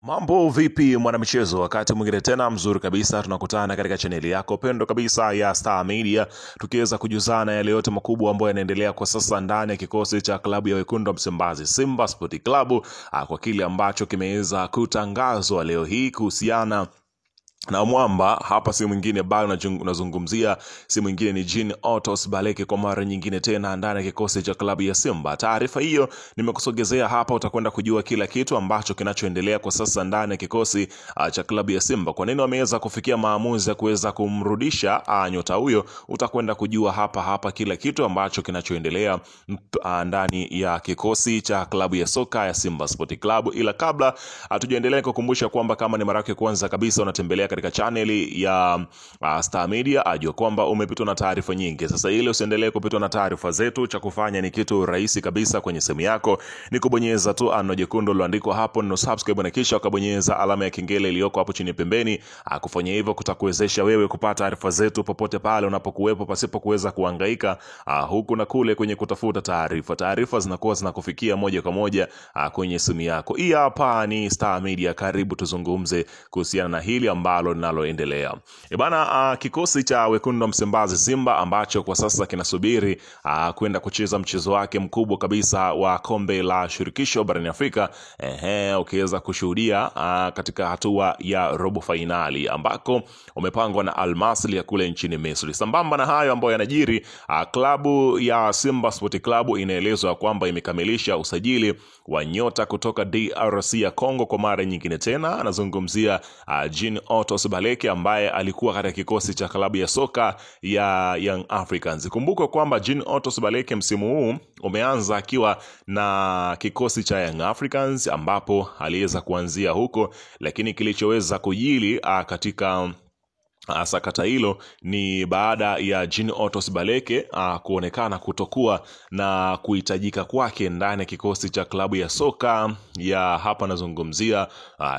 Mambo vipi mwanamichezo, wakati mwingine tena mzuri kabisa tunakutana katika chaneli yako pendo kabisa ya Star Media, tukiweza kujuzana yale yote makubwa ambayo yanaendelea kwa sasa ndani ya kikosi cha klabu ya Wekundu wa Msimbazi Simba Sport Club, kwa kile ambacho kimeweza kutangazwa leo hii kuhusiana na mwamba. Hapa si mwingine bali unazungumzia si mwingine ni Jean Otos Baleke kwa mara nyingine tena ndani ya kikosi cha klabu ya Simba. Taarifa hiyo nimekusogezea hapa, utakwenda kujua kila kitu ambacho kinachoendelea kwa sasa ndani ya kikosi cha klabu ya Simba. Kwa nini wameweza kufikia maamuzi ya kuweza kumrudisha nyota huyo, utakwenda kujua hapa kila kitu ambacho kinachoendelea ndani ya kikosi cha klabu ya soka ya Simba Sport Club. Ila kabla hatujaendelea, kukumbusha kwamba kama ni mara yako kwanza kabisa unatembelea katika channel ya Star Media, ajua kwamba umepitwa na taarifa nyingi. Sasa ili usiendelee kupitwa na taarifa zetu, cha kufanya ni kitu rahisi kabisa. Kwenye simu yako ni kubonyeza tu ano jekundu liloandikwa hapo no subscribe, na kisha ukabonyeza alama ya kengele iliyoko hapo chini pembeni. Kufanya hivyo kutakuwezesha wewe kupata taarifa zetu popote pale unapokuwepo, pasipo kuweza kuhangaika huku na kule kwenye kutafuta taarifa. Taarifa zinakuwa zinakufikia moja kwa moja kwenye simu yako. Hii hapa ni Star Media, karibu tuzungumze kuhusiana na hili ambalo linaloendelea. Kikosi cha Wekundu wa Msimbazi Simba ambacho kwa sasa kinasubiri kwenda kucheza mchezo wake mkubwa kabisa wa kombe la shirikisho barani Afrika, ukiweza kushuhudia katika hatua ya robo finali ambako umepangwa na Al Masry ya kule nchini Misri. Sambamba na hayo ambayo yanajiri, klabu ya Simba Sport Club inaelezwa kwamba imekamilisha usajili wa nyota kutoka DRC ya Kongo kwa mara nyingine tena. Anazungumzia Jean Otos Baleke ambaye alikuwa katika kikosi cha klabu ya soka ya Young Africans. Kumbuka kwamba Jean Otos Baleke msimu huu umeanza akiwa na kikosi cha Young Africans ambapo aliweza kuanzia huko, lakini kilichoweza kujili katika sakata hilo ni baada ya Jean Otos Baleke kuonekana kutokuwa na kuhitajika kwake ndani ya kikosi cha klabu ya soka ya hapa nazungumzia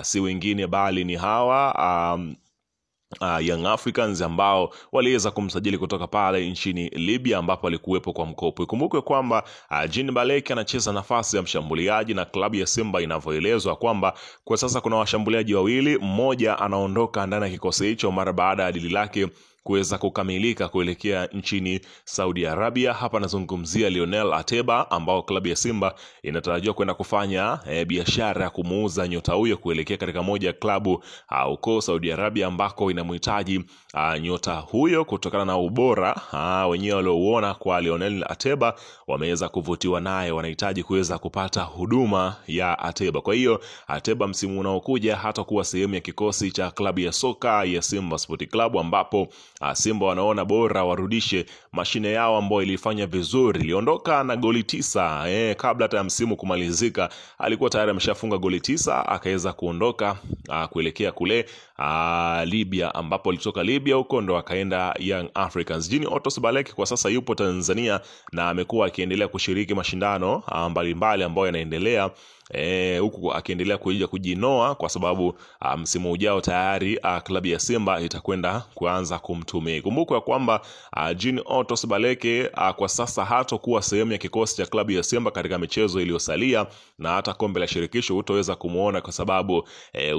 si wengine bali ni hawa Young Africans ambao waliweza kumsajili kutoka pale nchini Libya ambapo alikuwepo kwa mkopo. Ikumbukwe kwamba Jean Baleke anacheza nafasi ya mshambuliaji, na klabu ya Simba inavyoelezwa kwamba kwa sasa kuna washambuliaji wawili, mmoja anaondoka ndani ya kikosi hicho mara baada ya dili lake kuweza kukamilika kuelekea nchini Saudi Arabia. Hapa nazungumzia Lionel Ateba ambao klabu ya Simba inatarajiwa kwenda kufanya biashara ya kumuuza nyota huyo kuelekea katika moja ya klabu huko Saudi Arabia ambako inamhitaji nyota huyo kutokana na ubora wenyewe waliouona kwa Lionel Ateba. Wameweza kuvutiwa naye, wanahitaji kuweza kupata huduma ya Ateba. Kwa hiyo Ateba msimu unaokuja hatakuwa sehemu ya kikosi cha klabu ya soka ya Simba Sport Club, ambapo Simba wanaona bora warudishe mashine yao ambayo ilifanya vizuri. Iliondoka na goli 9 kabla hata ya msimu kumalizika, alikuwa tayari ameshafunga goli 9, akaweza kuondoka kuelekea kule Libya, ambapo alitoka Libya huko ndo akaenda Young Africans. Jean Otos Baleke kwa sasa yupo Tanzania na amekuwa akiendelea kushiriki mashindano mbalimbali ambayo yanaendelea huku akiendelea kujinoa kwa sababu msimu ujao tayari klabu ya Simba itakwenda kuanza kumtumia. Kumbuka kwamba Jean Otos Baleke kwa sasa hatakuwa sehemu ya kikosi cha klabu ya Simba katika michezo iliyosalia, na hata kombe la shirikisho utaweza kumuona kwa sababu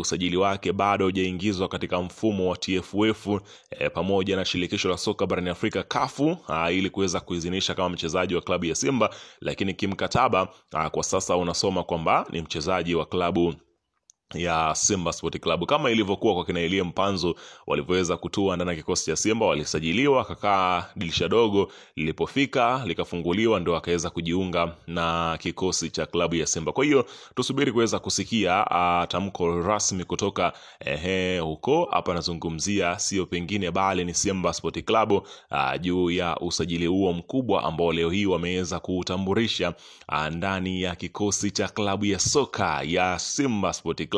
usajili wake bado hujaingizwa katika mfumo wa TFF pamoja na shirikisho la soka barani Afrika CAF ili kuweza kuidhinisha kama mchezaji wa klabu ya Simba, lakini kimkataba kwa sasa unasoma kwamba ni mchezaji wa klabu ya Simba Sport Club, kama ilivyokuwa kwa kina Elie Mpanzu walivyoweza kutua ndani ya kikosi cha Simba. Walisajiliwa, kakaa dirisha dogo lilipofika likafunguliwa, ndio akaweza kujiunga na kikosi cha klabu ya Simba. Kwa hiyo tusubiri kuweza kusikia tamko rasmi kutoka huko. Hapa nazungumzia sio pengine bali ni Simba Sport Club juu ya usajili huo mkubwa ambao leo hii wameweza kuutambulisha ndani ya kikosi cha klabu ya soka ya Simba Sport Club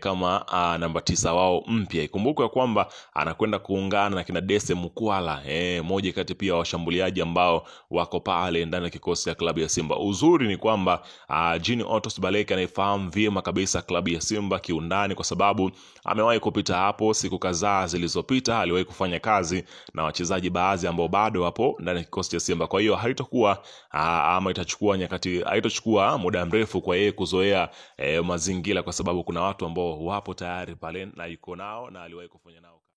kama namba 9 wao mpya. Ikumbukwe kwamba anakwenda kuungana na kina Dese Mukwala, moja kati pia washambuliaji ambao wako pale ndani ya kikosi cha klabu ya Simba. Uzuri ni kwamba Jean Otos Baleke anaifahamu vyema kabisa klabu ya Simba kiundani, kwa sababu amewahi kupita hapo siku kadhaa zilizopita. Aliwahi kufanya kazi na wachezaji baadhi ambao bado wapo ndani ya kikosi cha Simba. Kwa hiyo haitakuwa ama itachukua muda mrefu kwa yeye kuzoea mazingira, kwa sababu sababu kuna watu ambao wapo tayari pale na yuko nao na aliwahi kufanya nao.